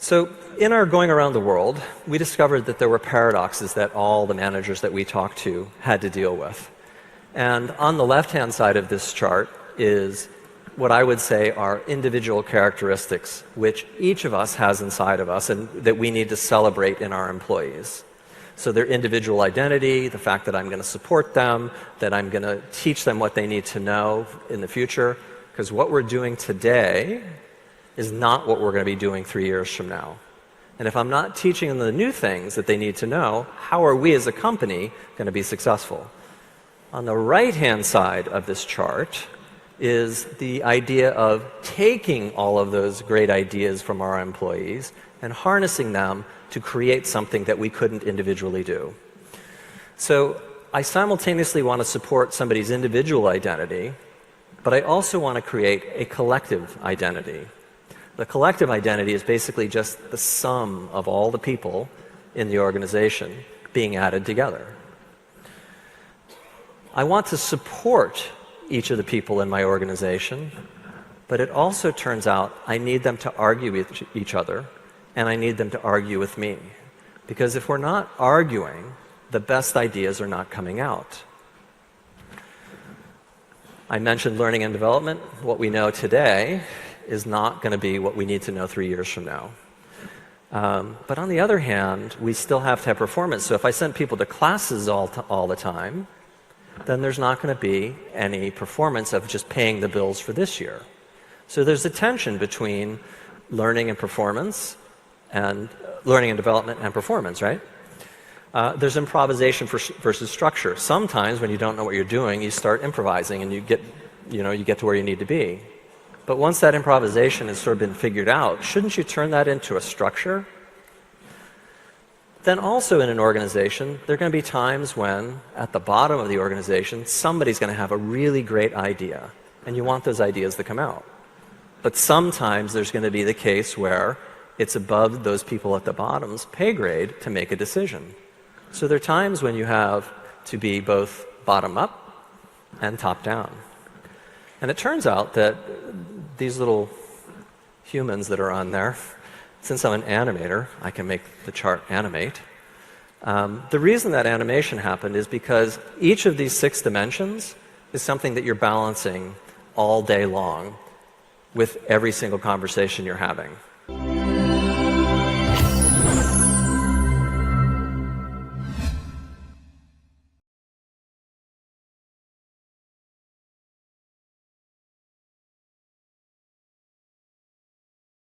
So in our going around the world, we discovered that there were paradoxes that all the managers that we talked to had to deal with. And on the left-hand side of this chart is what I would say are individual characteristics which each of us has inside of us and that we need to celebrate in our employees. So their individual identity, the fact that I'm going to support them, that I'm going to teach them what they need to know in the future, because what we're doing today is not what we're going to be doing 3 years from now. And if I'm not teaching them the new things that they need to know, how are we as a company going to be successful? On the right-hand side of this chart is the idea of taking all of those great ideas from our employees and harnessing them to create something that we couldn't individually do. So I simultaneously want to support somebody's individual identity, but I also want to create a collective identity. The collective identity is basically just the sum of all the people in the organization being added together. I want to support each of the people in my organization, but it also turns out I need them to argue with each other, and I need them to argue with me. Because if we're not arguing, the best ideas are not coming out. I mentioned learning and development. What we know today is not going to be what we need to know 3 years from now. But on the other hand, we still have to have performance. So if I send people to classes all the time, then there's not going to be any performance of just paying the bills for this year. So there's a tension between learning and performance, and learning and development and performance, right? There's improvisation versus structure. Sometimes when you don't know what you're doing, you start improvising and you get to where you need to be. But once that improvisation has sort of been figured out, shouldn't you turn that into a structure? Then also in an organization, there are going to be times when, at the bottom of the organization, somebody's going to have a really great idea, and you want those ideas to come out. But sometimes there's going to be the case where it's above those people at the bottom's pay grade to make a decision. So there are times when you have to be both bottom up and top down. And it turns out that these little humans that are on there, since I'm an animator, I can make the chart animate. The reason that animation happened is because each of these 6 dimensions is something that you're balancing all day long with every single conversation you're having.